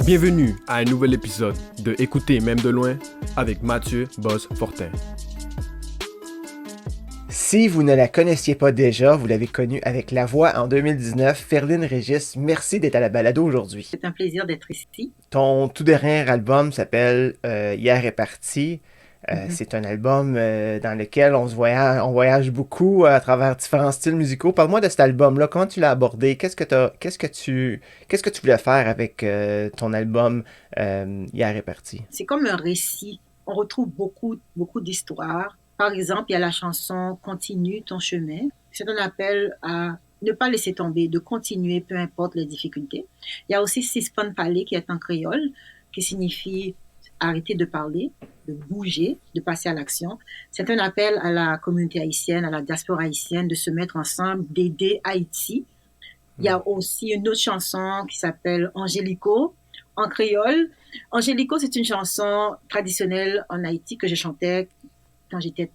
Bienvenue à un nouvel épisode de Écouter même de loin avec Mathieu Boss-Fortin. Si vous ne la connaissiez pas déjà, vous l'avez connue avec La Voix en 2019, Ferline Régis, merci d'être à la balado aujourd'hui. C'est un plaisir d'être ici. Ton tout dernier album s'appelle Hier est parti. C'est un album dans lequel on voyage beaucoup à travers différents styles musicaux. Parle-moi de cet album-là. Comment tu l'as abordé? Qu'est-ce que tu voulais faire avec ton album Hier est parti? C'est comme un récit. On retrouve beaucoup d'histoires. Par exemple, il y a la chanson Continue ton chemin. C'est un appel à ne pas laisser tomber, de continuer, peu importe les difficultés. Il y a aussi Sispan Palais qui est en créole, qui signifie arrêter de parler, de bouger, de passer à l'action. C'est un appel à la communauté haïtienne, à la diaspora haïtienne, de se mettre ensemble, d'aider Haïti. Il y a aussi une autre chanson qui s'appelle Angélico, en créole. Angélico, c'est une chanson traditionnelle en Haïti que je chantais quand j'étais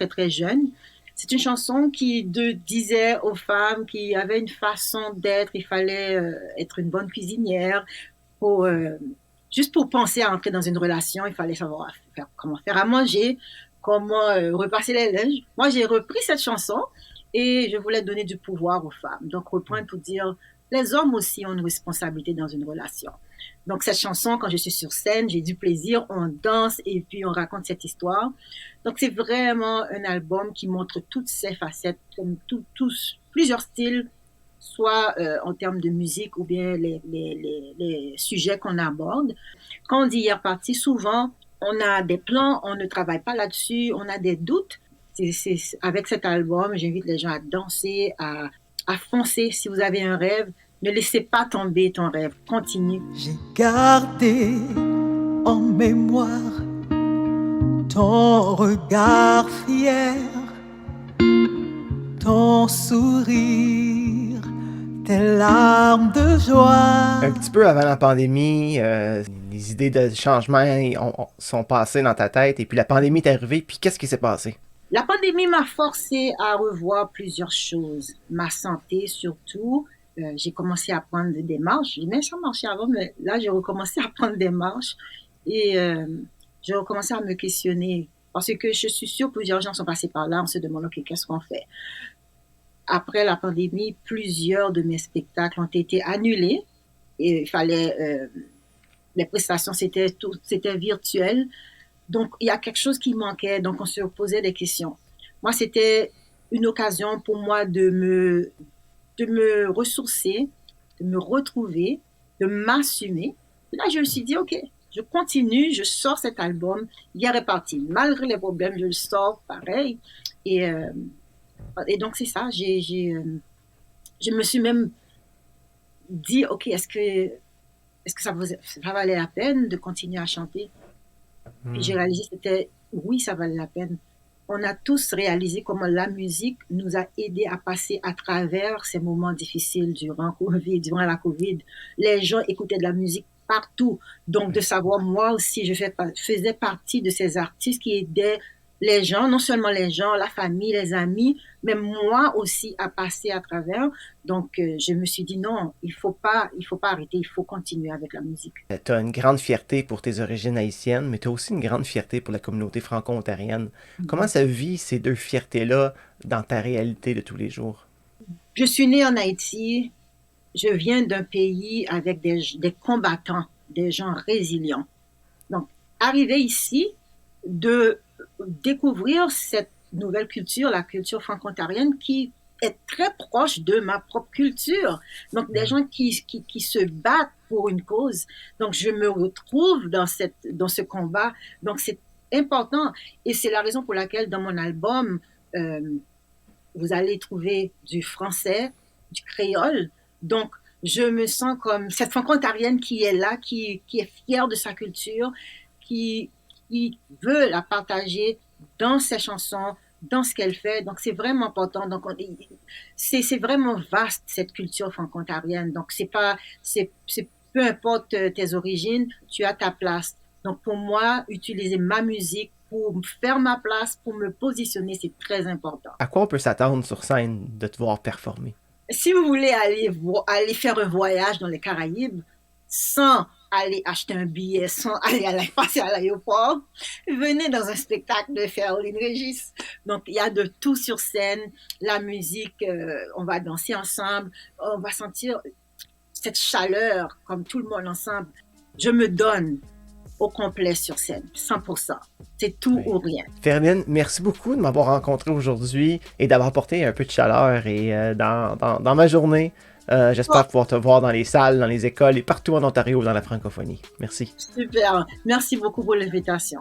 très jeune. C'est une chanson qui disait aux femmes qu'il y avait une façon d'être, il fallait être une bonne cuisinière. Juste pour penser à entrer dans une relation, il fallait savoir comment faire à manger, comment repasser les linges. Moi, j'ai repris cette chanson et je voulais donner du pouvoir aux femmes. Donc, reprendre pour dire, les hommes aussi ont une responsabilité dans une relation. Donc, cette chanson, quand je suis sur scène, j'ai du plaisir, on danse et puis on raconte cette histoire. Donc, c'est vraiment un album qui montre toutes ces facettes, comme plusieurs styles, soit en termes de musique ou bien les sujets qu'on aborde. Quand on dit hier parti, souvent, on a des plans, on ne travaille pas là-dessus, on a des doutes. Avec cet album, j'invite les gens à danser, à foncer. Si vous avez un rêve, ne laissez pas tomber ton rêve, continue. J'ai gardé en mémoire ton regard fier, ton sourire, tes larmes de joie. Un petit peu avant la pandémie, les idées de changement sont passées dans ta tête et puis la pandémie est arrivée. Puis qu'est-ce qui s'est passé? La pandémie m'a forcé à revoir plusieurs choses. Ma santé surtout. J'ai commencé à prendre des marches. Je dis, mais ça marchait avant, mais là, j'ai recommencé à prendre des marches et j'ai recommencé à me questionner parce que je suis sûre que plusieurs gens sont passés par là. On se demande, OK, qu'est-ce qu'on fait? Après la pandémie, plusieurs de mes spectacles ont été annulés et il fallait, les prestations, c'était virtuel. Donc, il y a quelque chose qui manquait. Donc, on se posait des questions. Moi, c'était une occasion pour moi de me ressourcer, de me retrouver, de m'assumer. Là, je me suis dit, OK, je continue, je sors cet album. Hier est parti. Malgré les problèmes, je le sors pareil. Et donc, c'est ça. Je me suis même dit, OK, est-ce que ça valait la peine de continuer à chanter? Puis j'ai réalisé que oui, ça valait la peine. On a tous réalisé comment la musique nous a aidés à passer à travers ces moments difficiles durant la COVID. Les gens écoutaient de la musique partout. Donc, de savoir, moi aussi, je faisais partie de ces artistes qui aidaient les gens, non seulement les gens, la famille, les amis, mais moi aussi à passer à travers. Donc, je me suis dit non, il faut pas arrêter, il faut continuer avec la musique. Tu as une grande fierté pour tes origines haïtiennes, mais tu as aussi une grande fierté pour la communauté franco-ontarienne. Comment ça vit ces deux fiertés-là dans ta réalité de tous les jours? Je suis née en Haïti. Je viens d'un pays avec des combattants, des gens résilients. Donc, arriver ici, de découvrir cette nouvelle culture, la culture franco-ontarienne, qui est très proche de ma propre culture. Donc, des gens qui se battent pour une cause. Donc, je me retrouve dans ce combat. Donc, c'est important. Et c'est la raison pour laquelle, dans mon album, vous allez trouver du français, du créole. Donc, je me sens comme cette franco-ontarienne qui est là, qui est fière de sa culture, qui veut la partager dans ses chansons, dans ce qu'elle fait. Donc, c'est vraiment important. Donc, c'est vraiment vaste, cette culture franco-ontarienne. Donc, c'est peu importe tes origines, tu as ta place. Donc, pour moi, utiliser ma musique pour faire ma place, pour me positionner, c'est très important. À quoi on peut s'attendre sur scène de te voir performer? Si vous voulez aller faire un voyage dans les Caraïbes sans aller acheter un billet, sans passer à l'aéroport, venez dans un spectacle de Ferline Régis. Donc, il y a de tout sur scène, la musique, on va danser ensemble, on va sentir cette chaleur comme tout le monde ensemble. Je me donne au complet sur scène, 100%. C'est tout ou rien. Ferline, merci beaucoup de m'avoir rencontré aujourd'hui et d'avoir apporté un peu de chaleur dans ma journée. J'espère pouvoir te voir dans les salles, dans les écoles et partout en Ontario dans la francophonie. Merci. Super. Merci beaucoup pour l'invitation.